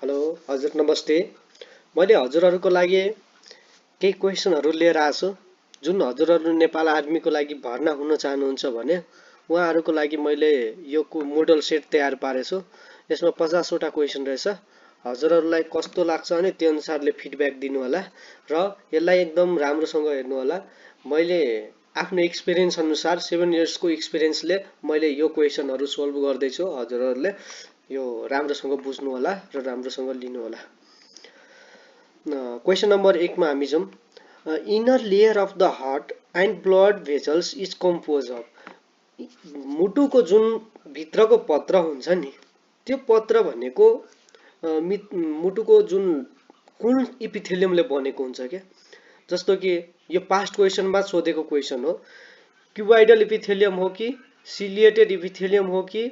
Hello हजुर नमस्ते। मैले हजुरहरूको लागि केही क्वेसनहरू लिएर आएको छु। जुन हजुरहरू नेपाल आर्मीको लागि भर्ना हुन चाहनुहुन्छ भने उहाँहरूको लागि मैले यो मोडल सेट तयार पारेछु। यसमा 50वटा क्वेसन रहेछ। हजुरहरूलाई कस्तो लाग्छ भने त्यो अनुसारले फिडब्याक दिनु होला र यसलाई एकदम राम्रोसँग हेर्नु होला। मैले आफ्नो एक्सपिरियन्स अनुसार 7 इयर्सको एक्सपिरियन्सले मैले यो क्वेसनहरू सोल्भ गर्दैछु। हजुरहरूले यो राम्रोसँग बुझ्नु होला र राम्रोसँग लिनु होला। क्वेसन नम्बर 1 मा हामी जाउँ। Inner layer of the heart and blood vessels is compose of. मुटुको जुन भित्रको पत्र हुन्छ नि त्यो पत्र भनेको मुटुको जुन कुन इपिथेलियमले बनेको हुन्छ के। जस्तो कि यो पास्ट क्वेसनमा सोधेको क्वेसन हो, क्युबाइडल इपिथेलियम हो कि सिलिएटेड इपिथेलियम हो कि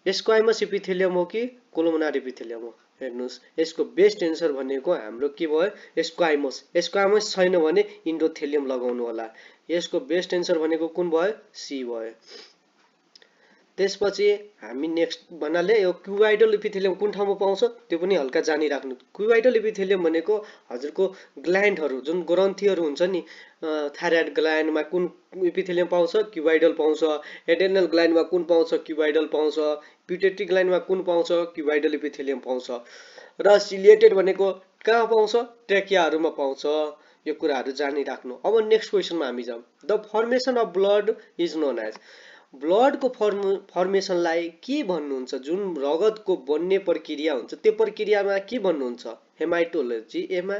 स्क्वाइमस इपिथेलियम हो कि कोलुमनार इपिथेलियम हो। हेर्नुस्, यसको बेस्ट एन्सर भनेको हाम्रो के भयो, स्क्वाइमस। स्क्वाइमस छैन भने इन्डोथेलियम लगाउनु होला। यसको बेस्ट एन्सर भनेको कुन भयो, सी भयो। त्यसपछि हामी नेक्स्ट भन्नाले यो क्युबाइडल इपिथेलियम कुन ठाउँमा पाउँछ त्यो पनि हल्का जानिराख्नु। क्युबाइडल इपिथेलियम भनेको हजुरको ग्ल्यान्डहरू जुन ग्रन्थीहरू हुन्छ नि, थाइरोइड ग्ल्यान्डमा कुन इपिथेलियम पाउँछ, क्युबाइडल पाउँछ। एड्रेनल ग्ल्यान्डमा कुन पाउँछ, क्युबाइडल पाउँछ। पिट्युटरी ग्ल्यान्डमा कुन पाउँछ, क्युबाइडल इपिथेलियम पाउँछ। र सिलिएटेड भनेको कहाँ पाउँछ, ट्रेकियाहरूमा पाउँछ। यो कुराहरू जानिराख्नु। अब नेक्स्ट क्वेसनमा हामी जाउँ। The formation of blood is known as. ब्लडको फर्मेसनलाई के भन्नुहुन्छ, जुन रगतको बन्ने प्रक्रिया हुन्छ त्यो प्रक्रियामा के भन्नुहुन्छ, हेमाइटोलोजी एमा,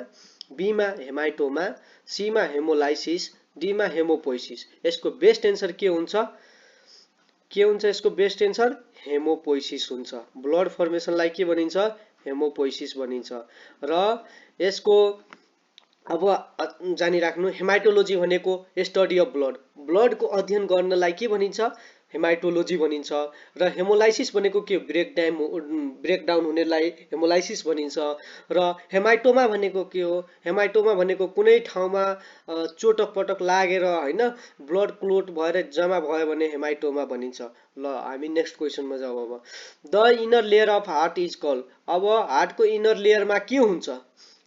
बीमा हेमाइटोमा, सीमा हेमोलाइसिस, डीमा हेमोपोइसिस। यसको बेस्ट एन्सर के हुन्छ, यसको बेस्ट एन्सर हेमोपोइसिस हुन्छ। ब्लड फर्मेसनलाई के भनिन्छ, हेमोपोइसिस भनिन्छ। र यसको अब जानिराख्नु, हेमाइटोलोजी भनेको स्टडी अफ ब्लड, ब्लडको अध्ययन गर्नलाई के भनिन्छ, हेमाइटोलोजी भनिन्छ। र हेमोलाइसिस भनेको के, ब्रेकडाउन हुनेलाई हेमोलाइसिस भनिन्छ। र हेमाइटोमा भनेको के हो, हेमाइटोमा भनेको कुनै ठाउँमा चोटक पटक लागेर होइन ब्लड क्लोट भएर जम्मा भयो भने हेमाइटोमा भनिन्छ। ल हामी नेक्स्ट क्वेसनमा जाउँ। अब the inner layer of heart is called. अब हार्टको इनर लेयरमा के हुन्छ,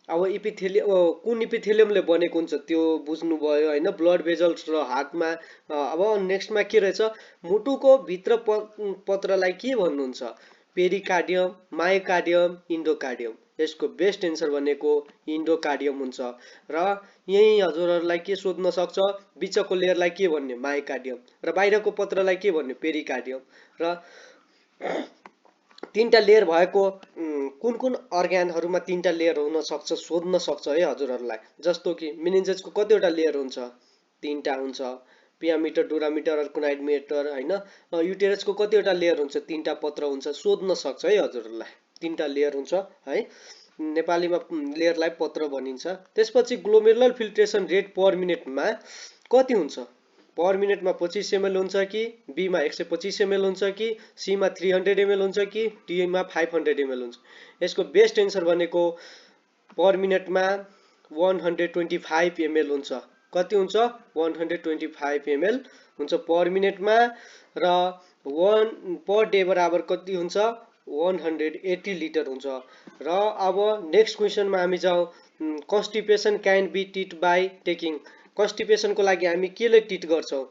अब इपिथेलियम कुन इपिथेलियमले बनेको हुन्छ त्यो बुझ्नुभयो होइन, ब्लड भेजल्स र हार्टमा। अब नेक्स्टमा के रहेछ, मुटुको भित्र पत्रलाई के भन्नुहुन्छ, पेरिकार्डियम, मायोकार्डियम, इन्डोकार्डियम। यसको बेस्ट एन्सर भनेको इन्डोकार्डियम हुन्छ। र यही हजुरहरूलाई के सोध्न सक्छ, बिचको लेयरलाई के भन्ने, मायोकार्डियम, र बाहिरको पत्रलाई के भन्ने, पेरिकार्डियम। र तीनटा लेयर भएको कुन कुन अर्ग्यानहरूमा तीनटा लेयर हुन सक्छ सोध्न सक्छ है हजुरहरूलाई। जस्तो कि मेनिन्जेसको कतिवटा लेयर हुन्छ, तीनटा हुन्छ। पियामिटर, डुरामिटर, अर्कुनाइड मेटर होइन। युटेरसको कतिवटा लेयर हुन्छ, तीनटा पत्र हुन्छ। सोध्न सक्छ है हजुरहरूलाई, तीनटा लेयर हुन्छ है। नेपालीमा लेयरलाई पत्र भनिन्छ। त्यसपछि ग्लोमेरुलर फिल्ट्रेसन रेट पर मिनटमा कति हुन्छ, पर मिनटमा 25 ml हुन्छ कि, बीमा 125 ml हुन्छ कि, सीमा 300 ml हुन्छ कि, डीमा 500 ml हुन्छ। यसको बेस्ट एन्सर भनेको पर मिनटमा 125 ml हुन्छ। कति हुन्छ, 125 ml हुन्छ पर मिनटमा। र 1 पर डे बराबर कति हुन्छ, 180 लिटर हुन्छ। र अब नेक्स्ट क्वेसनमा हामी जाउँ। Constipation can be treat by taking. कन्स्टिपेसनको लागि हामी केले ट्रिट गर्छौँ,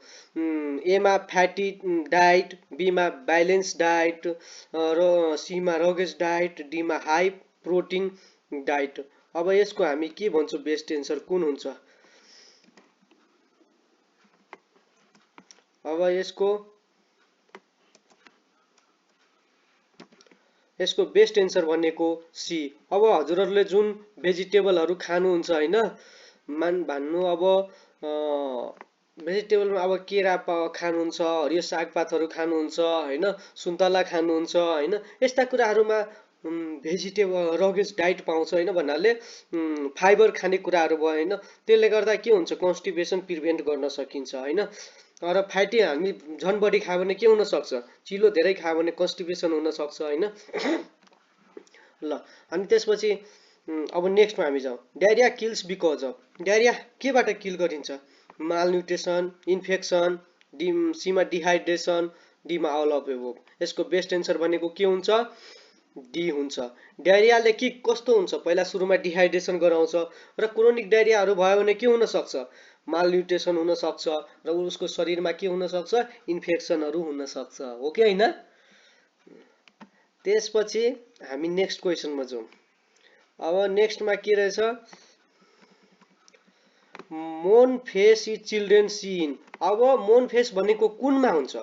एमा फ्याटी डाइट, बीमा ब्यालेन्स डाइट, र सीमा रगेज डाइट, डीमा हाई प्रोटिन डाइट। अब यसको हामी के भन्छौँ, बेस्ट एन्सर कुन हुन्छ। अब यसको बेस्ट एन्सर भनेको सी। अब हजुरहरूले जुन भेजिटेबलहरू खानुहुन्छ होइन, भन्नु अब भेजिटेबलमा अब केरा खानुहुन्छ, हरियो सागपातहरू खानुहुन्छ होइन, सुन्तला खानुहुन्छ होइन, यस्ता कुराहरूमा भेजिटेबल रगेज डाइट पाउँछ होइन, भन्नाले फाइबर खाने कुराहरू भयो होइन। त्यसले गर्दा के हुन्छ, कन्स्टिपेसन प्रिभेन्ट गर्न सकिन्छ होइन। र फ्याटी हामी झन् बढी खायो भने के हुनसक्छ, चिलो धेरै खायो भने कन्स्टिपेसन हुनसक्छ होइन। ल अनि त्यसपछि अब नेक्स्टमा हामी जाउँ। Diarrhoea kills because of. Diarrhoea केबाट किल गरिन्छ, मालन्युट्रिसन, इन्फेक्सन, सीमा डिहाइड्रेसन, डीमा अल अफ एबोभ। यसको बेस्ट एन्सर भनेको के हुन्छ, डी हुन्छ। डायरियाले के कस्तो हुन्छ, पहिला सुरुमा डिहाइड्रेसन गराउँछ र क्रोनिक डायरियाहरू भयो भने के हुन सक्छ, मालन्युट्रिसन हुन सक्छ र उसको शरीरमा के हुन सक्छ, इन्फेक्सनहरू हुन सक्छ, हो कि होइन। त्यसपछि हामी नेक्स्ट क्वेसनमा जाउँ। अब नेक्स्टमा के रहेछ, मोन फेस इ चिल्ड्रेन सिन। अब मोन फेस भनेको कुनमा हुन्छ,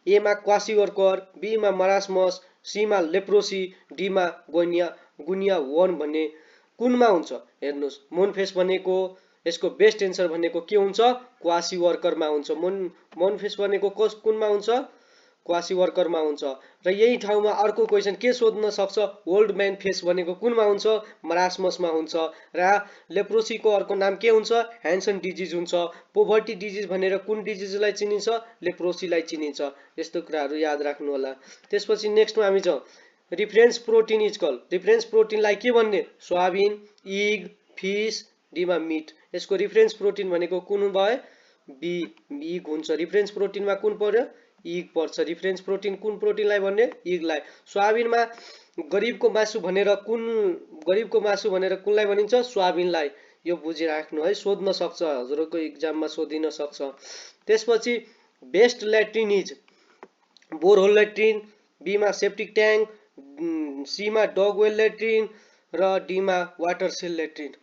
एमा क्वासिओर्कर, बीमा मरासमस, सीमा लेप्रोसी, डीमा गुनिया 1 भन्ने कुनमा हुन्छ। हेर्नुहोस्, मोन फेस भनेको यसको बेस्ट एन्सर भनेको के हुन्छ, क्वासिओर्करमा हुन्छ। मोन फेस भनेको कुनमा हुन्छ, क्वासिओर्करमा हुन्छ। र यही ठाउँमा अर्को क्वेसन के सोध्न सक्छ, ओल्ड म्यान फेस भनेको कुनमा हुन्छ, मरासमसमा हुन्छ। र लेप्रोसीको अर्को नाम के हुन्छ, ह्यान्सन डिजिज हुन्छ। पोभर्टी डिजिज भनेर कुन डिजिजलाई चिनिन्छ, लेप्रोसीलाई चिनिन्छ। यस्तो कुराहरू याद राख्नु होला। त्यसपछि नेक्स्टमा हामी जाउँ, reference protein is call. Reference प्रोटिनलाई के भन्ने, सोयाबिन, इग, फिस, डीमा मिट। यसको रिफरेन्स प्रोटिन भनेको कुन भयो, इग हुन्छ। रिफरेन्स प्रोटिनमा कुन पर्यो, इग पर्छ। रिफरेन्स प्रोटिन कुन प्रोटिनलाई भन्ने, इगलाई। सोयाबिनमा गरिबको मासु भनेर कुनलाई भनिन्छ, सोयाबिनलाई। यो बुझिराख्नु है, सोध्न सक्छ, हजुरको इक्जाममा सोधिन सक्छ। त्यसपछि best latrine is borehole latrine, बीमा सेप्टिक ट्याङ्क, सीमा डग वेल ल्याट्रिन र डीमा वाटर सेल ल्याट्रिन।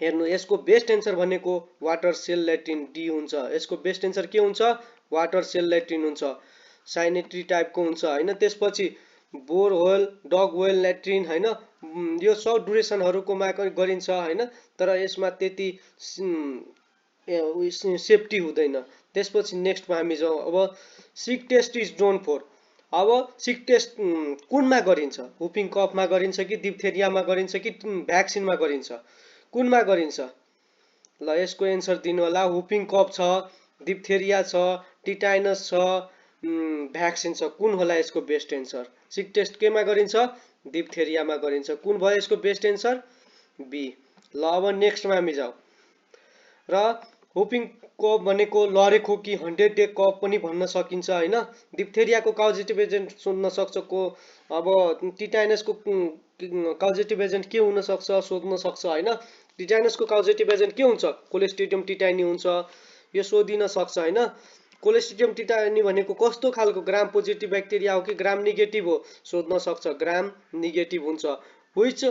हेर्नु, यसको बेस्ट एन्सर भनेको वाटर सेल ल्याट्रिन, डी हुन्छ। यसको बेस्ट एन्सर के हुन्छ, वाटर सेल ल्याट्रिन हुन्छ, साइनेट्री टाइपको हुन्छ होइन। त्यसपछि बोरहोल, डग वेल ल्याट्रिन होइन, यो सर्ट ड्युरेसनहरूकोमा गरिन्छ होइन, तर यसमा त्यति सेफ्टी हुँदैन। त्यसपछि नेक्स्टमा हामी जाउँ। अब सिक टेस्ट इज डोन फोर। अब सिक टेस्ट कुनमा गरिन्छ, हुपिङ कफमा गरिन्छ कि डिप्थेरियामा गरिन्छ कि भ्याक्सिनमा गरिन्छ, कुनमा गरिन्छ। ल यसको एन्सर दिनु होला, हुपिङ कफ छ, डिप्थेरिया छ, टिटाइनस छ, भ्याक्सिन छ, कुन होला यसको बेस्ट एन्सर। सिक टेस्ट केमा गरिन्छ, डिप्थेरियामा गरिन्छ, कुन भयो यसको बेस्ट एन्सर, बी। ल अब नेक्स्टमा हामी जाउँ। र हुपिङ कफ भनेको लरेखोकी 100 डे कफ पनि भन्न सकिन्छ होइन। डिप्थेरियाको काउजेटिभ एजेन्ट सोध्न सक्छ को, अब टिटाइनसको काउजेटिभ एजेन्ट के हुन सक्छ सोध्न सक्छ होइन। टिटाइनसको काउजेटिभ एजेन्ट के हुन्छ, कोलेस्ट्रिडियम टिटाइनी हुन्छ, यो सोधिन सक्छ होइन। कोलेस्ट्रिडियम टिटाइनी भनेको कस्तो खालको, ग्राम पोजिटिभ ब्याक्टेरिया हो कि ग्राम निगेटिभ हो, सोध्न सक्छ, ग्राम निगेटिभ हुन्छ। Which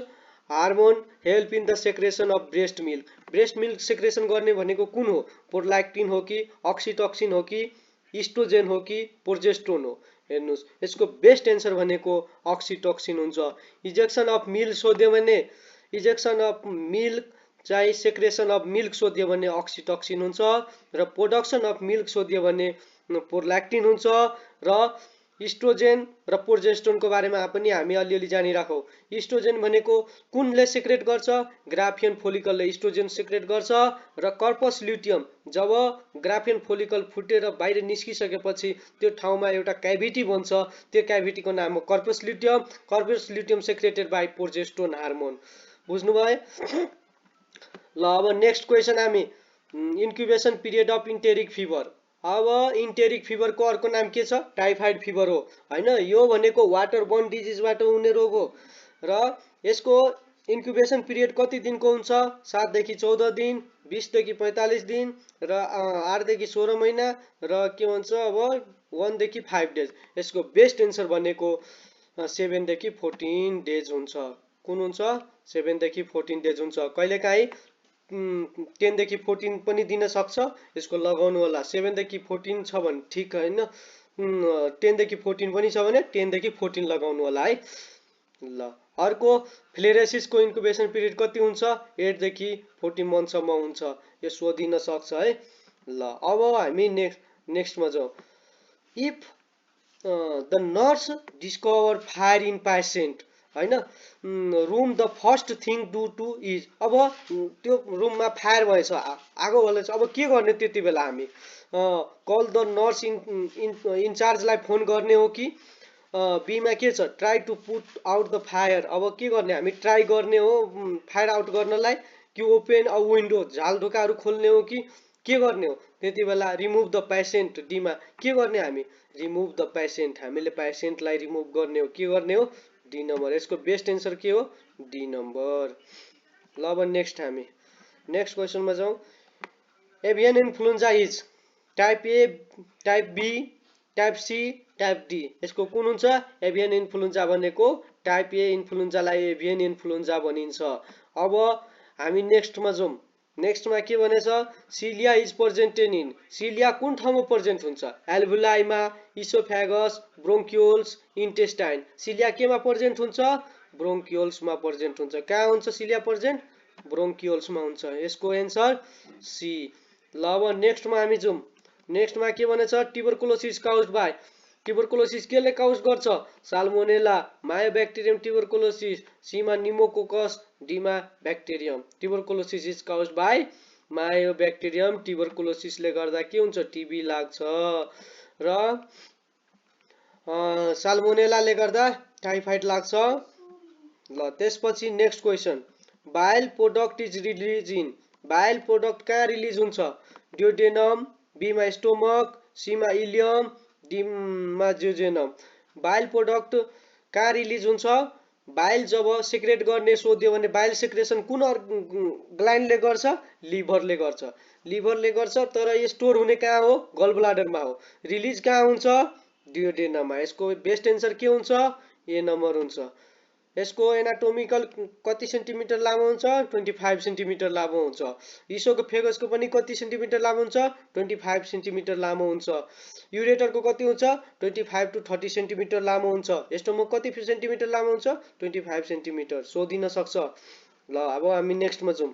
hormone help in the secretion of breast milk. Breast milk secretion गर्ने भनेको कुन हो, प्रोल्याक्टिन हो कि अक्सिटोक्सिन हो कि इस्ट्रोजेन हो कि प्रोजेस्टेरोन हो। हेर्नुहोस्, यसको बेस्ट एन्सर भनेको अक्सिटोक्सिन हुन्छ। इजेक्सन अफ मिल्क सोध्यो भने, इजेक्सन अफ मिल्क चाहिँ सेक्रेसन अफ मिल्क सोध्यो भने अक्सिटोक्सिन हुन्छ, र प्रोडक्सन अफ मिल्क सोध्यो भने प्रोल्याक्टिन हुन्छ। र इस्ट्रोजेन र प्रोजेस्टेरोनको बारेमा पनि हामी अलिअलि जानिराखौँ। इस्ट्रोजेन भनेको कुनले सेक्रेट गर्छ, ग्राफियन फोलिकलले इस्ट्रोजेन सेक्रेट गर्छ। र कर्पस ल्युटियम, जब ग्राफियन फोलिकल फुटेर बाहिर निस्किसकेपछि त्यो ठाउँमा एउटा क्याभिटी बन्छ, त्यो क्याभिटीको नाम हो corpus luteum. Corpus luteum secreted by progesterone hormone. बुझ्नुभयो। ल अब नेक्स्ट क्वेसन हामी, इन्क्युबेसन पिरियड अफ इन्टेरिक फिभर। अब इन्टेरिक फिभरको अर्को नाम के छ, टाइफाइड फिभर हो होइन। यो भनेको वाटर बोर्न डिजिजबाट हुने रोग हो र यसको इन्क्युबेसन पिरियड कति दिनको हुन्छ, 7 देखि 14 दिन, 20 देखि 45 दिन र 8 देखि 16 महिना र के भन्छ अब 1 देखि 5 डेज। यसको बेस्ट एन्सर भनेको 7 देखि 14 डेज हुन्छ। कुन हुन्छ, 7 देखि 14 डेज हुन्छ। कहिलेकाहीँ 10 देखि 14 पनि दिन सक्छ, यसको लगाउनु होला। 7 देखि 14 छ भने ठिक होइन, 10 देखि 14 पनि छ भने 10 देखि 14 लगाउनु होला है। ल अर्को, फ्लेरेसिसको इन्क्युबेसन पिरियड कति हुन्छ, 8 देखि 14 मन्थसम्म हुन्छ, यो सोधिन सक्छ है। ल अब हामी नेक्स्टमा जाउँ। If the nurse discover fire in patient होइन, room the first thing do to is. अब त्यो रुममा फायर भएछ, आगो बलेछ, अब के गर्ने त्यति बेला हामी, कल द नर्स इन्चार्जलाई फोन गर्ने हो कि बीमा के छ, try to put out the fire. अब के गर्ने हामी, ट्राई गर्ने हो फायर आउट गर्नलाई कि ओपेन अ विन्डो, झाल ढोकाहरू खोल्ने हो कि के गर्ने हो त्यति बेला रिमुभ द पेसेन्ट डीमा के गर्ने हामी रिमुभ द पेसेन्ट हामीले पेसेन्टलाई रिमुभ गर्ने हो के गर्ने हो डी नम्बर यसको बेस्ट एन्सर के हो डी नम्बर ल अब नेक्स्ट क्वेसनमा जाउँ avian influenza is type A type B type C type D यसको कुन हुन्छ एभियन इन्फ्लुएन्जा भनेको टाइप ए इन्फ्लुएन्जालाई एभियन इन्फ्लुएन्जा भनिन्छ अब हामी नेक्स्टमा जाउँ नेक्स्टमा के भनेछ cilia is presented in cilia कुन ठाउँमा प्रेजेन्ट हुन्छ एल्भुलाइमा इसोफेगस ब्रोङ्क्युल्स इन्टेस्टाइन सिलिया केमा प्रेजेन्ट हुन्छ ब्रोङ्क्युल्समा प्रेजेन्ट हुन्छ कहाँ हुन्छ सिलिया प्रेजेन्ट ब्रोङ्क्युल्समा हुन्छ यसको एन्सर सी ल अब नेक्स्टमा हामी जाउँ नेक्स्टमा के भनेछ ट्युबरकुलोसिस काउज्ड बाइ ट्युबरकुलोसिस केले काउज गर्छ साल्मोनेला मायोब्याक्टेरियम ट्युबरकुलोसिस सीमा निमोकोकस डीमा bacterium tuberculosis is caused by mycobacterium ट्युबरकुलोसिसले गर्दा के हुन्छ टिबी लाग्छ र साल्मोनेलाले गर्दा टाइफाइड लाग्छ ल त्यसपछि next question bile product is release in bile product कहाँ रिलिज हुन्छ ड्युडेनम बीमा स्टोमक सीमा इलियम डीमा ज्युजेनम बाइल प्रोडक्ट कहाँ रिलिज हुन्छ बाइल जब सिक्रेट गर्ने सोध्यो भने बाइल सिक्रेसन कुन ग्ल्यान्डले गर्छ लिभरले गर्छ तर यो स्टोर हुने कहाँ हो गल ब्लाडरमा हो रिलिज कहाँ हुन्छ ड्युडेनममा यसको बेस्ट एन्सर के हुन्छ ए नम्बर हुन्छ यसको एनाटोमिकल कति सेन्टिमिटर लामो हुन्छ 25 सेन्टिमिटर लामो हुन्छ इसोफेगसको पनि कति सेन्टिमिटर लामो हुन्छ 25 सेन्टिमिटर लामो हुन्छ युरेटरको कति हुन्छ 25 टु 30 सेन्टिमिटर लामो हुन्छ स्टोमक कति सेन्टिमिटर लामो हुन्छ 25 सेन्टिमिटर सोधिन सक्छ ल अब हामी नेक्स्टमा जाउँ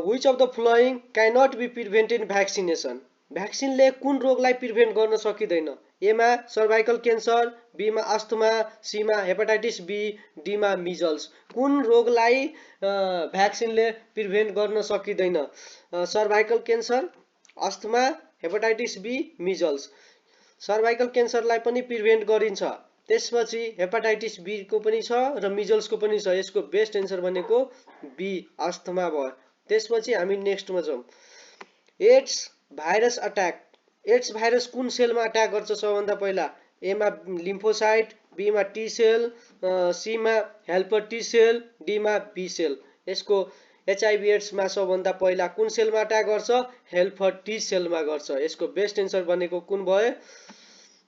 which of the following can not be prevented in vaccination भ्याक्सिनले कुन रोगलाई प्रिभेन्ट गर्न सकिँदैन एमा सर्भाइकल क्यान्सर बीमा अस्थमा सीमा हेपाटाइटिस बी डीमा मिजल्स कुन रोगलाई भ्याक्सिनले प्रिभेन्ट गर्न सकिँदैन cervical cancer asthma hepatitis B measles cervical क्यान्सरलाई पनि प्रिभेन्ट गरिन्छ त्यसपछि हेपाटाइटिस बी को पनि छ र मिजल्सको पनि छ यसको बेस्ट एन्सर भनेको बी अस्थमा भयो त्यसपछि हामी नेक्स्टमा जाउँ AIDS virus attack AIDS virus कुन सेलमा अट्याक गर्छ सबभन्दा पहिला एमा लिम्फोसाइट बीमा टी सेल सीमा हेल्पर टी सेल डीमा बी सेल यसको एचआईभी एड्समा सबभन्दा पहिला कुन सेलमा अट्याक गर्छ हेल्पर टी सेलमा गर्छ यसको बेस्ट एन्सर भनेको कुन भयो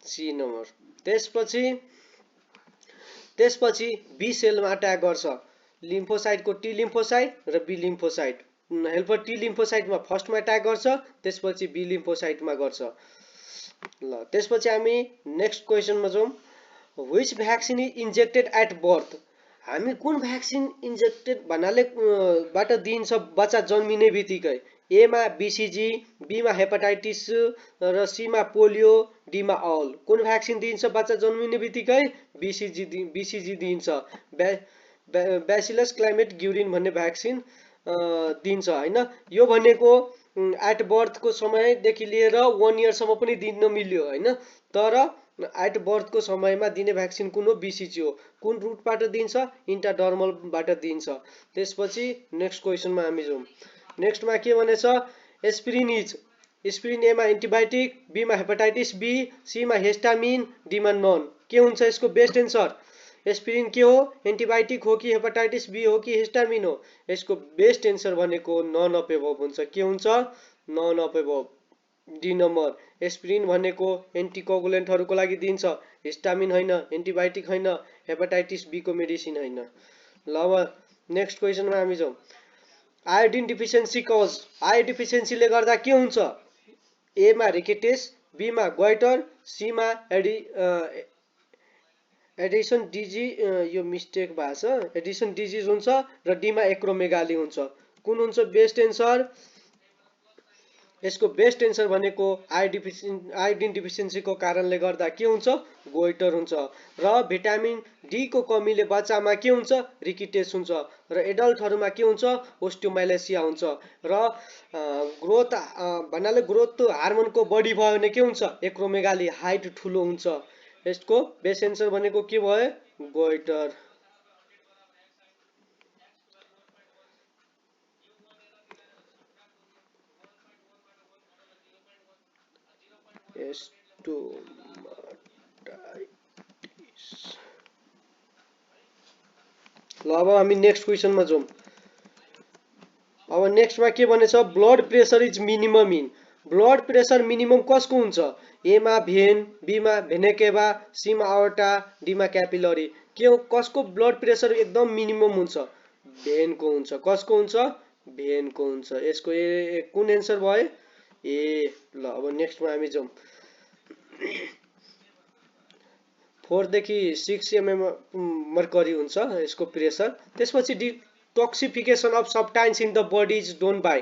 सी नम्बर त्यसपछि बी सेलमा अट्याक गर्छ लिम्फोसाइटको टी लिम्फोसाइट र बी लिम्फोसाइट हेल्पर टी लिम्फोसाइटमा फर्स्टमा अट्याक गर्छ त्यसपछि बी लिम्फोसाइटमा गर्छ ल त्यसपछि हामी नेक्स्ट क्वेसनमा जाउँ which vaccine is injected at birth हामी कुन भ्याक्सिन इन्जेक्टेड भन्नाले बाट दिन्छ बच्चा जन्मिने बित्तिकै एमा बीसीजी बीमा हेपाटाइटिस र सीमा पोलियो डीमा अल कुन भ्याक्सिन दिन्छ बच्चा जन्मिने बित्तिकै बीसीजी दिन्छ ब्यासिलस क्लाइमेट ग्युरिन भन्ने भ्याक्सिन दिन्छ हैन यो भनेको एट बर्थको समयदेखि लिएर 1 इयरसम्म पनि दिन मिल्यो हैन तर एट बर्थको समयमा दिने भ्याक्सिन कुन हो बीसीजी हो कुन रुटबाट दिन्छ इन्ट्राडर्मलबाट दिन्छ त्यसपछि नेक्स्ट क्वेसनमा हामी जाउँ नेक्स्टमा के भनेछ एस्पिरिन एमा एन्टिबायोटिक बीमा हेपाटाइटिस बी सीमा हिस्टामिन डीमा नन के हुन्छ यसको बेस्ट एन्सर एस्पिरिन के हो एन्टिबायोटिक हो कि हेपाटाइटिस बी हो कि हिस्टामिन हो यसको बेस्ट एन्सर भनेको नन अफ एबभ हुन्छ के हुन्छ none of above D number aspirin भनेको एन्टिकोगुलेन्टहरूको लागि दिन्छ हिस्टामिन हैन एन्टिबायोटिक हैन हेपाटाइटिस बी को मेडिसिन हैन ल अब नेक्स्ट क्वेसनमा हामी जाउँ आयोडिन डिफिसियन्सी कज आयोडिन डिफिसियन्सीले गर्दा के हुन्छ एमा रिकेटिस बीमा गोइटर सीमा एडिसन डिजिज यो मिस्टेक भएको छ एडिसन डिजिज हुन्छ र डीमा एक्रोमेगाली हुन्छ कुन हुन्छ बेस्ट एन्सर यसको बेस्ट एन्सर भनेको आयोडिन डिफिसियन्सीको कारणले गर्दा के हुन्छ गोइटर हुन्छ र भिटामिन डी को कमीले बच्चामा के हुन्छ रिकिटेस हुन्छ र एडल्टहरुमा के हुन्छ ओस्टियोमाइलेसिया हुन्छ र ग्रोथ भन्नाले ग्रोथ हार्मोनको बढी भयो भने के हुन्छ एक्रोमेगाली हाइट ठुलो हुन्छ यसको बेस्ट एन्सर भनेको के भयो गोइटर स्टोमाटाइटिस। ल अब हामी नेक्स्ट क्वेसनमा जाउँ। अब नेक्स्टमा के भनेछ, blood pressure is minimum in. Blood pressure minimum कसको हुन्छ? एमा भेन, बीमा भेना केभा, सीमा आवर्टा, डीमा क्यापिलरी। के हो, कसको ब्लड प्रेसर एकदम मिनिमम हुन्छ? भेनको हुन्छ। कसको हुन्छ? भेनको हुन्छ। यसको कुन एन्सर भयो? ए। ल अब नेक्स्टमा हामी जाउँ। 4 देखि 6 mm मर्करी हुन्छ यसको प्रेसर। त्यसपछि detoxification of substance in the body is done by.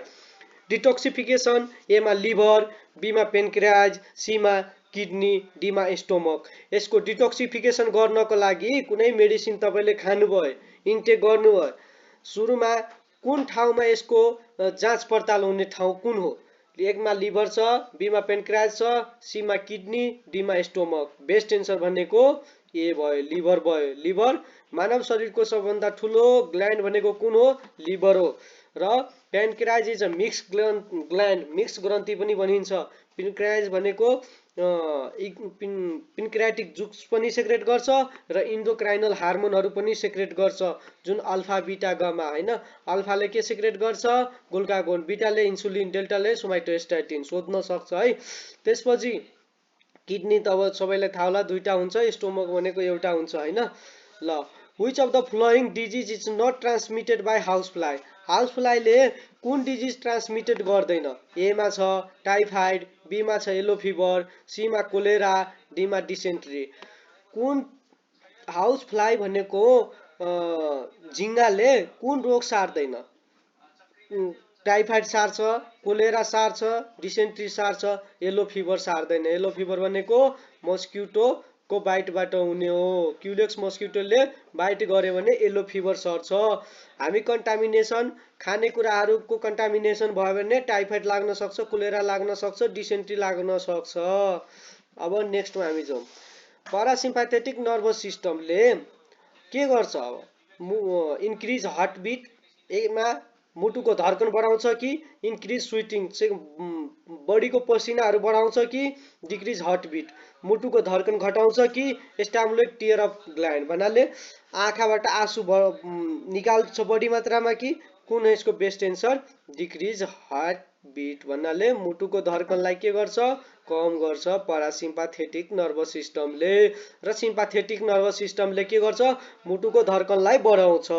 Detoxification एमा लिभर, बीमा पेनक्रियाज, सीमा किडनी, डीमा स्टोमक। यसको डिटोक्सिफिकेसन गर्नको लागि कुनै मेडिसिन तपाईँले खानुभयो, इन्टेक गर्नुभयो, सुरुमा कुन ठाउँमा यसको जाँच पडताल हुने ठाउँ कुन हो? एकमा लिभर छ, बीमा पेनक्रियाज छ, सीमा किडनी, डीमा स्टोमक। बेस्ट एन्सर भनेको ए भयो, लिभर भयो। लिभर मानव शरीरको सबभन्दा ठुलो ग्ल्यान्ड भनेको कुन हो? लिभर हो। र pancreas is a mix gland, mix ग्रन्थि पनि भनिन्छ। पेनक्रियाज भनेको पेनक्रियाटिक जुस पनि सेक्रेट गर्छ र इन्डोक्राइनल हार्मोनहरू पनि सेक्रेट गर्छ, जुन अल्फा बिटा गामा हैन। अल्फाले के सेक्रेट गर्छ? ग्लुकागोन, बिटाले इन्सुलिन, डेल्टाले सोमाटोस्ट्याटिन। सोध्न सक्छ है। त्यसपछि किडनी त अब सबैलाई थाहा होला, दुईटा हुन्छ, स्टोमक भनेको एउटा हुन्छ हैन। ल, which of the following disease is not transmitted by house fly. House फ्लाईले कुन डिजिज ट्रान्समिटेड गर्दैन? एमा छ टाइफाइड, बीमा छ येलो फिभर, सीमा कोलेरा, डीमा डिसेन्ट्री। कुन हाउस फ्लाई भनेको झिङ्गाले कुन रोग सार्दैन? टाइफाइड सार्छ, कोलेरा सार्छ, डिसेन्ट्री सार्छ, येलो फिभर सार्दैन। येलो फिभर भनेको मस्किटोको बाइटबाट हुने हो। क्युलेक्स मस्किटोले बाइट गर्यो भने येलो फिभर सर्छ। हामी कन्टामिनेसन, खानेकुराहरूको कन्टामिनेसन भयो भने टाइफाइड लाग्न सक्छ, कोलेरा लाग्न सक्छ, डिसेन्ट्री लाग्न सक्छ। अब नेक्स्टमा हामी जाउँ। पारासिम्पाथेटिक नर्भस सिस्टमले के गर्छ? अब इन्क्रिज हार्टबिट, एमा मुटुको धड्कन बढाउँछ कि इन्क्रिज स्विटिङ, बडीको पसिनाहरू बढाउँछ कि डिक्रिज हार्टबिट, मुटुको धड्कन घटाउँछ कि स्टामुलेट टियर अफ ग्ल्यान्ड, भन्नाले आँखाबाट आँसु निकाल्छ बढी मात्रामा कि कुन? यसको बेस्ट एन्सर डिक्रिज हार्टबिट, भन्नाले मुटुको धड्कनलाई के गर्छ? कम गर्छ पारासिम्पाथेटिक नर्भस सिस्टमले। र सिम्पाथेटिक नर्भस सिस्टमले के गर्छ? मुटुको धड्कनलाई बढाउँछ।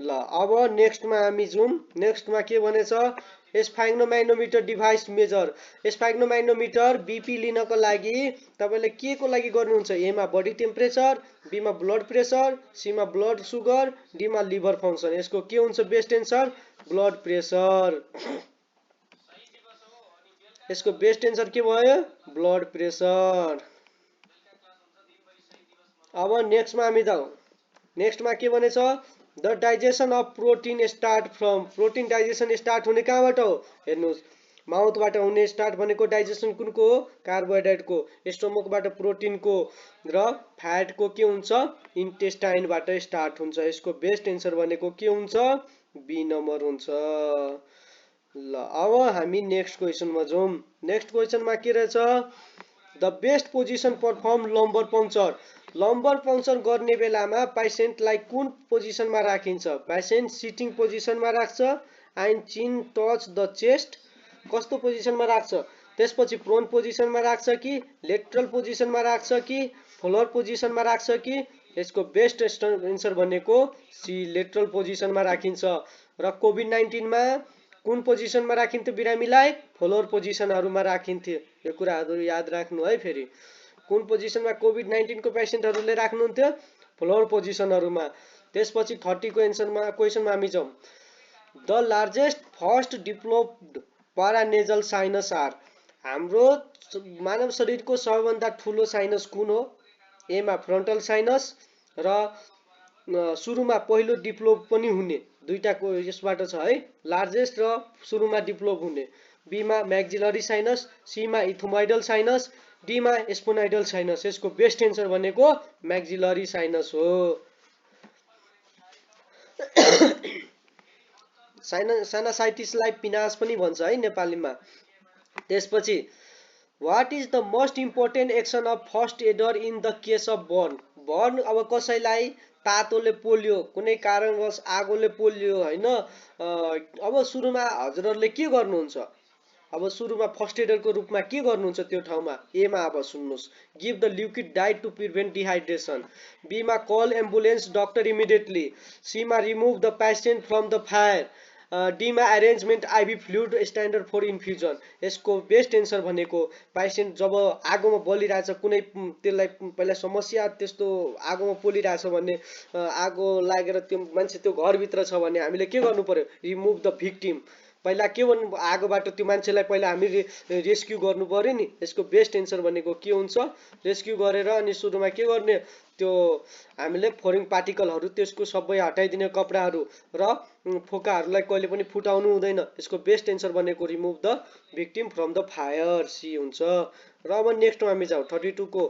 ल अब नेक्स्टमा हामी जाउँ। नेक्स्टमा के भनेछ? स्फाइग्नोमाइनोमिटर डिभाइस मेजर। स्फाइग्नोमाइनोमिटर बिपी लिनको लागि तपाईँले के को लागि गर्नुहुन्छ? एमा बडी टेम्परेचर, बीमा ब्लड प्रेसर, सीमा ब्लड सुगर, डीमा लिभर फङ्सन। यसको के हुन्छ बेस्ट एन्सर? Blood pressure. यसको बेस्ट एन्सर के भयो? Blood pressure. अब नेक्स्टमा हामी जाउँ। नेक्स्टमा के भनेछ? The digestion of protein start from. Protein digestion start हुने कहाँबाट हो? हेर्नुहोस्, माउथबाट हुने स्टार्ट भनेको डाइजेसन कुनको हो? कार्बोहाइड्रेटको। स्टोमकबाट प्रोटिनको र फ्याटको के हुन्छ? इन्टेस्टाइनबाट स्टार्ट हुन्छ। यसको बेस्ट एन्सर भनेको के हुन्छ? बी नम्बर हुन्छ। ल अब हामी नेक्स्ट क्वेसनमा जाउँ। नेक्स्ट क्वेसनमा के रहेछ? The best position perform lumbar puncture. Lumbar puncture गर्ने बेलामा पेसेन्टलाई कुन पोजिसनमा राखिन्छ? पेसेन्ट सिटिङ पोजिसनमा राख्छ, एन्ड चिन टच द चेस्ट, कस्तो पोजिसनमा राख्छ? त्यसपछि प्रोन पोजिसनमा राख्छ कि लेटरल पोजिसनमा राख्छ कि फ्लोर पोजिसनमा राख्छ कि? यसको बेस्ट एन्सर भनेको सी, लेटरल पोजिसनमा राखिन्छ। र कोभिड-19 मा कुन पोजिसनमा राखिन्थ्यो बिरामीलाई? फ्लोर पोजिसनहरूमा राखिन्थ्यो। यो कुराहरू याद राख्नु है। फेरि कुन पोजिसनमा कोभिड-19 को पेसेन्टहरूले राख्नुहुन्थ्यो? फ्लोर पोजिसनहरूमा। त्यसपछि 30 को एन्सरमा क्वेसनमा हामी जाउँ। The largest first developed paranasal sinus are. हाम्रो मानव शरीरको सबैभन्दा ठुलो साइनस कुन हो? एमा फ्रन्टल साइनस र सुरुमा पहिलो डेभलप पनि हुने, दुईटाको यसबाट छ है, लार्जेस्ट र सुरुमा डेभलप हुने। बीमा म्याक्सिलरी साइनस, सीमा इथोमाइडल साइनस, डीमा स्पोनाइडल साइनस। यसको बेस्ट एन्सर भनेको म्याक्सिलरी साइनस हो। साइनासाइटिसलाई पिनास पनि भन्छ है नेपालीमा। त्यसपछि what is the most important action of first aider in the case of burn? Burn अब कसैलाई तातोले पोल्यो, कुनै कारणवश आगोले पोल्यो होइन, अब सुरुमा हजुरहरूले के गर्नुहुन्छ? अब सुरुमा फर्स्ट एडरको रूपमा के गर्नुहुन्छ त्यो ठाउँमा? एमा अब सुन्नुहोस्, give the liquid diet to prevent dehydration. बीमा कल एम्बुलेन्स डक्टर इमिडिएटली। सीमा remove the patient from the fire. डीमा arrangement IV fluid standard for infusion. यसको बेस्ट एन्सर भनेको पेसेन्ट जब आगोमा बलिरहेछ, कुनै त्यसलाई पहिला समस्या त्यस्तो आगोमा पोलिरहेछ भने, आगो लागेर त्यो मान्छे त्यो घरभित्र छ भने हामीले के गर्नु पर्यो? Remove the victim. पहिला के भन्नु, आगोबाट त्यो मान्छेलाई पहिला हामी रेस्क्यु गर्नु पर्यो नि। यसको बेस्ट एन्सर भनेको के हुन्छ? रेस्क्यु गरेर अनि सुरुमा के गर्ने, त्यो हामीले फोरिङ पार्टिकलहरू त्यसको सबै हटाइदिने कपडाहरू र फोकाहरूलाई कहिले पनि फुटाउनु हुँदैन। यसको बेस्ट एन्सर भनेको remove the victim from the fire, C हुन्छ। र अब नेक्स्टमा हामी जाउँ 32 को।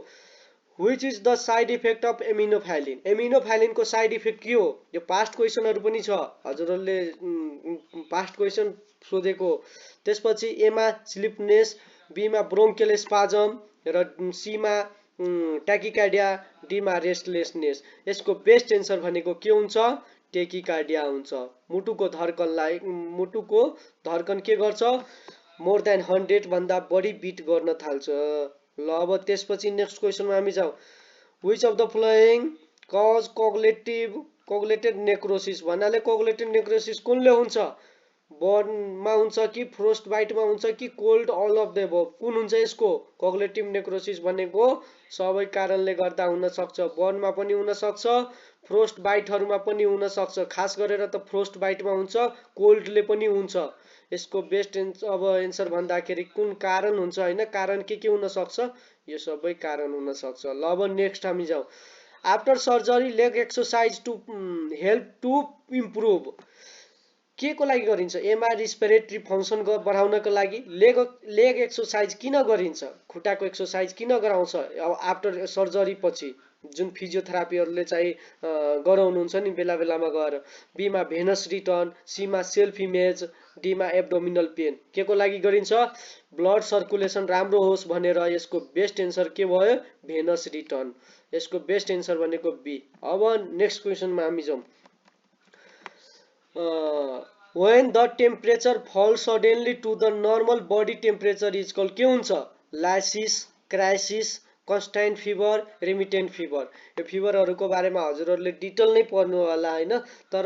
Which is the side effect of aminophylline? एमिनोफाइलिनको साइड इफेक्ट के हो? यो पास्ट क्वेसनहरू पनि छ, हजुरहरूले पास्ट क्वेसन सोधेको। त्यसपछि एमा स्लिपनेस, बीमा ब्रोङ्कियल स्पाजम र सीमा ट्याकिकार्डिया, डीमा रेस्टलेसनेस। यसको बेस्ट एन्सर भनेको के हुन्छ? टेकिकार्डिया हुन्छ। मुटुको धड्कनलाई, मुटुको धड्कन के गर्छ? मोर देन 100 भन्दा बढी बिट गर्न थाल्छ। ल अब त्यसपछि नेक्स्ट क्वेसनमा हामी जाउँ। Which of the following cause coagulated necrosis? भन्नाले कोगुलेटेड नेक्रोसिस कुनले हुन्छ? बर्नमा हुन्छ कि फ्रोस्ट बाइटमा हुन्छ कि cold, all of the above? कुन हुन्छ यसको? कोगुलेटिभ नेक्रोसिस भनेको सबै कारणले गर्दा हुन सक्छ। बर्नमा पनि हुन सक्छ, फ्रोस्ट बाइटहरूमा पनि हुन सक्छ, खास गरेर त फ्रोस्ट बाइटमा हुन्छ, कोल्डले पनि हुन्छ। यसको बेस्ट अब एन्सर भन्दाखेरि कुन कारण हुन्छ होइन, कारण के हुन सक्छ? यो सबै कारण हुन सक्छ। ल अब नेक्स्ट हामी जाउँ। After surgery leg exercise to help to improve. के को लागि गरिन्छ? एमा रेस्पिरेटरी फङ्सन बढाउनको लागि। लेग एक्सरसाइज किन गरिन्छ? खुट्टाको एक्सरसाइज किन गराउँछ अब आफ्टर सर्जरी पछि, जुन फिजियोथेरापीहरूले चाहिँ गराउनुहुन्छ नि बेला बेलामा गएर। बीमा भेनस रिटर्न, सीमा सेल्फ इमेज, डीमा एब्डोमिनल पेन। के को लागि गरिन्छ? ब्लड सर्कुलेसन राम्रो होस् भनेर। यसको बेस्ट एन्सर के भयो? Venus return. यसको बेस्ट एन्सर भनेको बी। अब नेक्स्ट क्वेसनमा हामी जाउँ। when the temperature falls suddenly to the normal body temperature is called, के हुन्छ? Lysis, crisis, constant fever, remittent fever. यो फिभरहरूको बारेमा हजुरहरूले डिटेल नै पढ्नु होला होइन, तर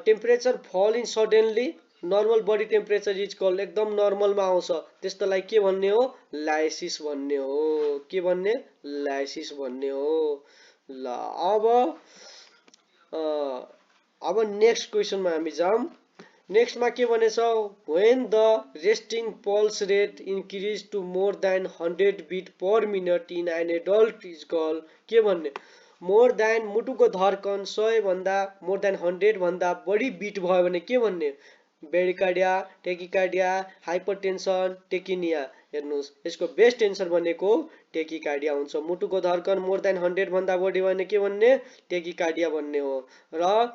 temperature fall in suddenly normal body temperature is called, एकदम नर्मलमा आउँछ त्यस्तोलाई के भन्ने हो? लाइसिस भन्ने हो। के भन्ने? लाइसिस भन्ने हो। ल अब नेक्स्ट क्वेसनमा हामी जाउँ। नेक्स्टमा के भनेछ? When the resting pulse rate increase to more than 100 beat per minute in an adult is called, के भन्ने? मोर देन, मुटुको धड्कन 100 भन्दा मोर देन 100 भन्दा बढी बिट भयो भने के भन्ने? बेडिकार्डिया, टेकिकार्डिया, हाइपरटेन्सन, टेकिनिया। हेर्नुहोस्, यसको बेस्ट एन्सर भनेको टेकिकार्डिया हुन्छ। मुटुको धड्कन मोर देन 100 भन्दा बढी भयो भने के भन्ने? टेकिकार्डिया भन्ने हो। र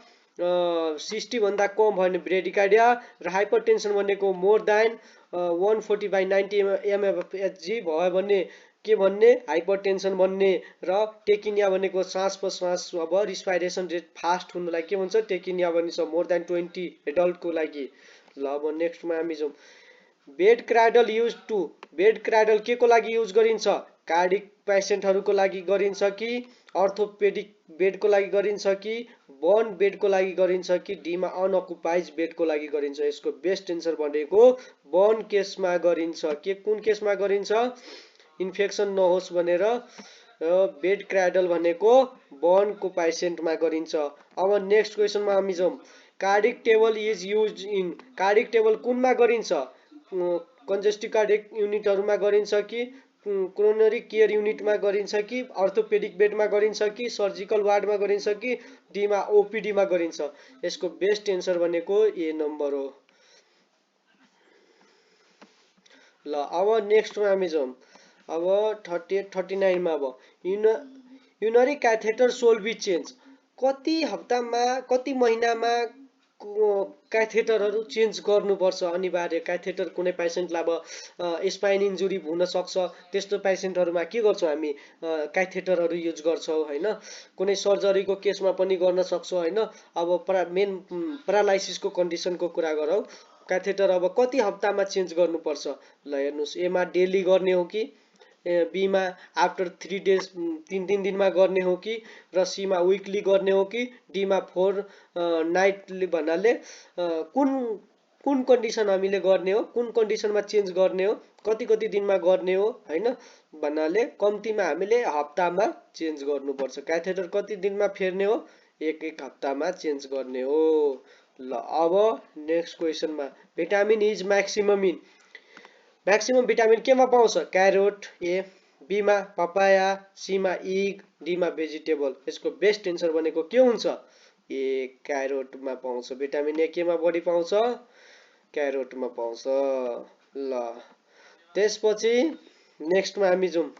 60 भन्दा कम भयो भने ब्रेडिकार्डिया, र हाइपरटेन्सन भनेको मोर देन 140/90 mmHg भयो भने के भन्ने? हाइपरटेन्सन भन्ने। र टेकिनिया भनेको सास प्रश्वास, अब रिस्पाइरेसन रेट फास्ट हुनुलाई के भन्छ? टेकिनिया भनिन्छ, मोर देन 20 एडल्टको लागि। ल अब नेक्स्टमा हामी जाउँ। Bed cradle use to, bed cradle के को लागि युज गरिन्छ? कार्डिक पेसेन्टहरूको लागि गरिन्छ कि अर्थोपेडिक बेडको लागि गरिन्छ कि बर्न बेडको लागि गरिन्छ कि डीमा अनअकुपाइज बेडको लागि गरिन्छ? यसको बेस्ट एन्सर भनेको बर्न केसमा गरिन्छ। के कुन केसमा गरिन्छ? इन्फेक्सन नहोस् भनेर बेड क्राइडल भनेको बर्नको पेसेन्टमा गरिन्छ। अब नेक्स्ट क्वेसनमा हामी जाउँ। Cardiac table is use in, cardiac table कुनमा गरिन्छ? कन्जेस्टिभ कार्डिक युनिटहरूमा गरिन्छ कि कोरोनरी केयर युनिटमा गरिन्छ कि अर्थोपेडिक बेडमा गरिन्छ कि सर्जिकल वार्डमा गरिन्छ कि डीमा ओपिडीमा गरिन्छ? यसको बेस्ट एन्सर भनेको ए नम्बर हो। ल अब नेक्स्टमा हामी जाउँ। अब 39 मा अब unary catheter sole be change. कति हप्तामा, कति महिनामा क्याथेटरहरू चेन्ज गर्नुपर्छ अनिवार्य। क्याथेटर कुनै पेसेन्टलाई अब स्पाइन इन्जुरी हुन सक्छ, त्यस्तो पेसेन्टहरूमा के गर्छौँ हामी, क्याथेटरहरू युज गर्छौँ होइन। कुनै सर्जरीको केसमा पनि गर्न सक्छौँ होइन। अब मेन प्यारालाइसिसको कन्डिसनको कुरा गरौँ, क्याथेटर अब कति हप्तामा चेन्ज गर्नुपर्छ, ल हेर्नुहोस्, एमा डेली गर्ने हो कि, बीमा आफ्टर 3 डेज 3 दिनमा गर्ने हो कि, र सीमा विकली गर्ने हो कि, डीमा 4 नाइटली भन्नाले कुन कुन कन्डिसन हामीले गर्ने हो, कुन कन्डिसनमा चेन्ज गर्ने हो, कति कति दिनमा गर्ने हो होइन भन्नाले कम्तीमा हामीले हप्तामा चेन्ज गर्नुपर्छ। क्याथेटर कति दिनमा फेर्ने हो, एक हप्तामा चेन्ज गर्ने हो। ल अब नेक्स्ट क्वेसनमा, vitamin is maximum in, maximum vitamin केमा पाउँछ, क्यारोट ए, बीमा पपाया, सीमा इग, डीमा भेजिटेबल। यसको बेस्ट एन्सर भनेको के हुन्छ, ए क्यारोटमा पाउँछ। भिटामिन ए केमा बढी पाउँछ, क्यारोटमा पाउँछ। ल त्यसपछि नेक्स्टमा हामी जाउँ।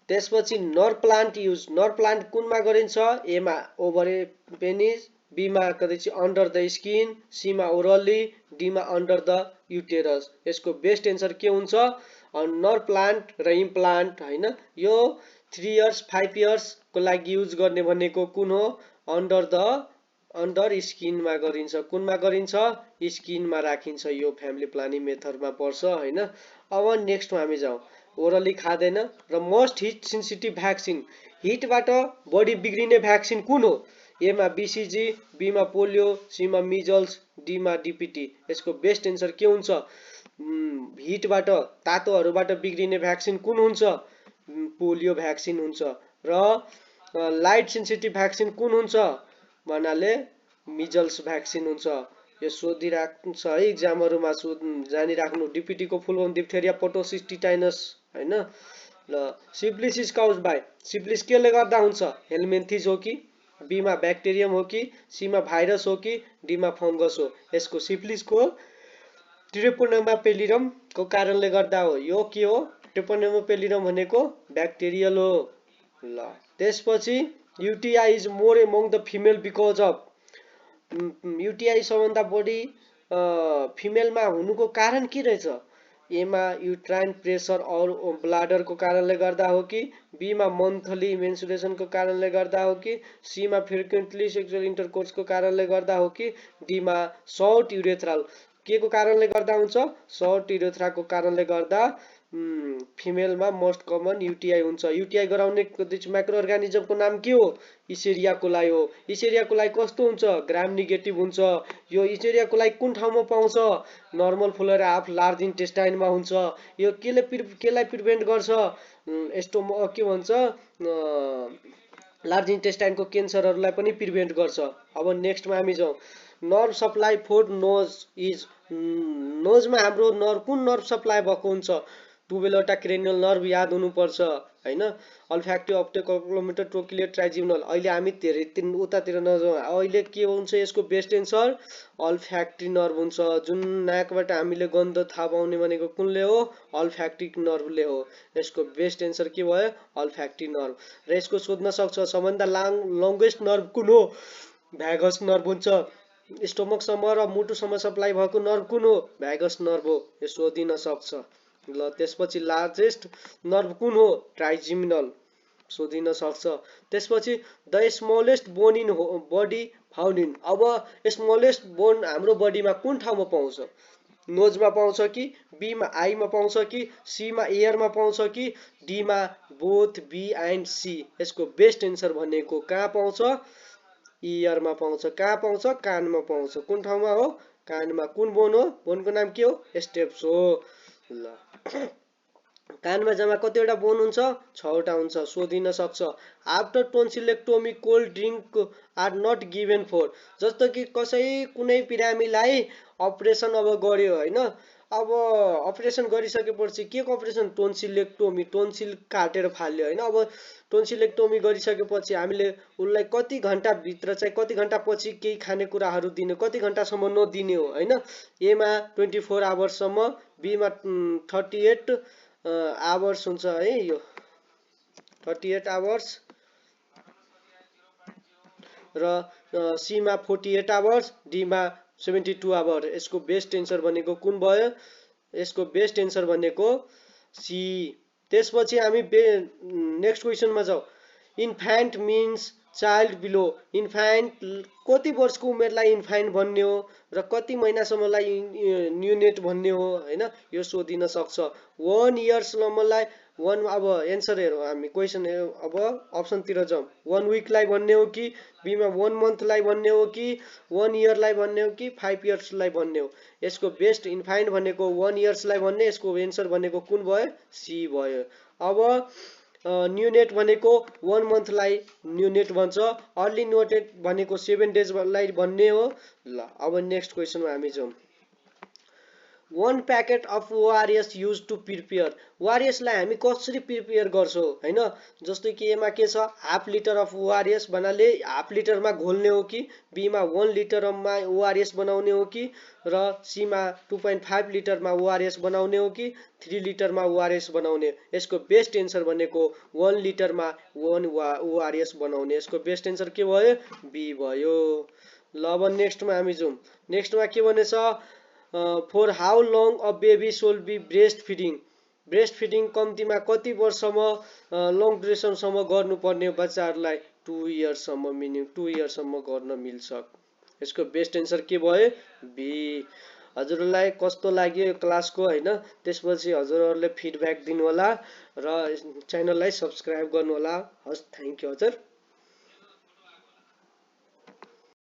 त्यसपछि Norplant use, Norplant कुनमा गरिन्छ, एमा ओभर पेनिस, बीमा करेपछि अन्डर द स्किन, सीमा ओरली, डीमा अन्डर द युटेरस। यसको बेस्ट एन्सर के हुन्छ, नर प्लान्ट र इम्प्लान्ट होइन। यो 3 इयर्स 5 इयर्सको लागि युज गर्ने भनेको कुन हो, अन्डर स्किनमा गरिन्छ। कुनमा गरिन्छ, स्किनमा राखिन्छ। यो फ्यामिली प्लानिङ मेथडमा पर्छ होइन। अब नेक्स्टमा हामी जाउँ, ओरली खाँदैन र मोस्ट हिट सेन्सिटिभ भ्याक्सिन, हिटबाट बढी बिग्रिने भ्याक्सिन कुन हो, एमा बीसीजी, बीमा पोलियो, सीमा मिजल्स, डीमा डीपीटी। यसको बेस्ट एन्सर के हुन्छ, हिटबाट तातोहरूबाट बिग्रिने भ्याक्सिन कुन हुन्छ, पोलियो भ्याक्सिन हुन्छ। र लाइट सेन्सिटिभ भ्याक्सिन कुन हुन्छ भन्नाले मिजल्स भ्याक्सिन हुन्छ। यो सोधिराख्छ है इक्जामहरूमा, जानिराख्नु। डीपीटीको फुल फर्म डिप्थेरिया पोटोसिस टिटाइनस होइन। ल सिप्लिसिस काउज बाई, सिप्लिस केले गर्दा हुन्छ, हेलमिन्थिज हो कि, बीमा ब्याक्टेरियम हो कि, सीमा भाइरस हो कि, डीमा फङ्गस हो। यसको सिप्लिसको ट्रिपोनेमा पेलिरम को कारणले गर्दा हो। यो के हो, ट्रिपोनेमा पेलिरम भनेको ब्याक्टेरियल हो। ल त्यसपछि UTI is more among the female because of, UTI सबभन्दा बढी फिमेलमा हुनुको कारण के रहेछ, एमा युट्राइन प्रेसर और ब्लाडरको कारणले गर्दा हो कि, बीमा मन्थली मेन्सुरेसनको कारणले गर्दा हो कि, सीमा फ्रिक्वेन्टली सेक्सुअल इन्टरकोर्सको कारणले गर्दा हो कि, डीमा सर्ट युरेथ्रल के को कारणले गर्दा हुन्छ, सर्ट युरेथ्राको कारणले गर्दा फिमेलमा मोस्ट कमन युटिआई हुन्छ। युटिआई गराउने माइक्रो अर्गानिजमको नाम के हो, इसेरिया कोलाई हो। इसेरिया कोलाई कस्तो हुन्छ, ग्राम नेगेटिभ हुन्छ। यो इसेरिया कोलाई कुन ठाउँमा पाउँछ, नर्मल फ्लोरा अफ लार्ज इन्टेस्टाइनमा हुन्छ। यो केलाई प्रिभेन्ट गर्छ, यस्तो के भन्छ, लार्ज इन्टेस्टाइनको क्यान्सरहरूलाई पनि प्रिभेन्ट गर्छ। अब नेक्स्टमा हामी जाउँ, nerve supply for nose is, नोजमा हाम्रो नर्भ कुन नर्भ सप्लाई भएको हुन्छ, टुबेलवटा क्रेनियल नर्भ याद हुनुपर्छ होइन। अल्फ्याक्टिभ अप्टिकोलोमिटर ट्रोकिलियर ट्राइजिमिनल, अहिले हामी धेरै उतातिर नजाउँ, अहिले के हुन्छ यसको बेस्ट एन्सर, अल्फ्याक्टिभ नर्भ हुन्छ। जुन नाकबाट हामीले गन्ध थाहा पाउने भनेको कुनले हो, अल्फ्याक्टिभ नर्भले हो। यसको बेस्ट एन्सर के भयो, अल्फ्याक्टिभ नर्भ। र यसको सोध्न सक्छ सबभन्दा लङ्गेस्ट नर्भ कुन हो, भ्यागस नर्भ हुन्छ। स्टोमकसम्म र मुटुसम्म सप्लाई भएको नर्भ कुन हो, भ्यागस नर्भ हो। यो सोधिन सक्छ। ल त्यसपछि लार्जेस्ट नर्भ कुन हो, ट्राइजिमिनल, सोधिन सक्छ। त्यसपछि the smallest bone in body found in, अब स्मलेस्ट बोन हाम्रो बडीमा कुन ठाउँमा पाउँछ, नोजमा पाउँछ कि, बीमा आईमा पाउँछ कि, सीमा एयरमा पाउँछ कि, डीमा बोथ बी एन्ड सी। यसको बेस्ट एन्सर भनेको कहाँ पाउँछ, इयरमा पाउँछ। कहाँ पाउँछ, कानमा पाउँछ। कुन ठाउँमा हो, कानमा। कुन बोन हो, बोनको नाम के हो, स्टेप्स हो। ल कानमा जम्मा कतिवटा बोन हुन्छ, 6वटा हुन्छ, सोधिन सक्छ। After tonsillectomy cold drink are not given for, जस्तो कि कुनै बिरामीलाई अपरेसन अब गर्यो होइन, अब अपरेसन गरिसकेपछि के को अपरेसन, टोन्सिलेक्टोमी, टोन्सिल काटेर फाल्यो होइन। अब टोन्सिलेक्टोमी गरिसकेपछि हामीले उसलाई कति घन्टाभित्र चाहिँ, कति घन्टापछि केही खानेकुराहरू दिने, कति घन्टासम्म नदिने हो होइन। एमा 24 आवर्ससम्म, बीमा 38 आवर्स हुन्छ है, यो 38 आवर्स, र सीमा 48 आवर्स, डीमा 72 आवर। यसको बेस्ट एन्सर भनेको कुन भयो? यसको बेस्ट एन्सर भनेको सी। त्यसपछि हामी नेक्स्ट क्वेसनमा जाउँ। इन्फान्ट मिन्स चाइल्ड बिलो। इन्फान्ट कति वर्षको उमेरलाई इन्फान्ट भन्ने हो र कति महिनासम्मलाई न्युनेट भन्ने हो होइन, यो सोधिन सक्छ। 1 इयर्ससम्मलाई अब एन्सर हेरौँ हामी, क्वेसन अब अप्सनतिर जाउँ। 1 विकलाई भन्ने हो कि बीमा 1 मन्थलाई भन्ने हो कि 1 इयरलाई भन्ने हो कि 5 इयर्सलाई भन्ने हो? यसको बेस्ट इन्फान्ट भनेको 1 इयर्सलाई भन्ने, यसको एन्सर भनेको कुन भयो? सी भयो। अब न्युनेट भनेको 1 मन्थलाई न्युनेट भन्छ। अर्ली नोटेड भनेको 7 डेजलाई भन्ने हो। ल अब नेक्स्ट क्वेसनमा हामी जाउँ। 1 packet of ORS use to prepare. ओआरएसलाई हामी कसरी प्रिपेयर गर्छौँ होइन, जस्तै कि यसमा के छ, हाफ लिटर अफ ओआरएस भन्नाले हाफ लिटरमा घोल्ने हो कि बीमा 1 लिटरमा ओआरएस बनाउने हो कि र सीमा 2.5 लिटरमा ओआरएस बनाउने हो कि 3 लिटरमा ओआरएस बनाउने? यसको बेस्ट एन्सर भनेको 1 लिटरमा 1 ओआरएस बनाउने। यसको बेस्ट एन्सर के भयो? बी भयो। ल अब नेक्स्टमा हामी जाउँ। नेक्स्टमा के भनेछ, for how long a baby should be breast feeding. Breast feeding कम्तीमा कति वर्षसम्म लङ ड्युरेसनसम्म गर्नुपर्ने बच्चाहरूलाई? 2 इयर्ससम्म, मिनिमम 2 इयर्ससम्म गर्न मिल्छ। यसको बेस्ट एन्सर के भयो? बी। हजुरहरूलाई कस्तो लाग्यो यो क्लासको होइन, त्यसपछि हजुरहरूले फिडब्याक दिनुहोला र च्यानललाई सब्सक्राइब गर्नुहोला। हस्, थ्याङ्क यू हजुर।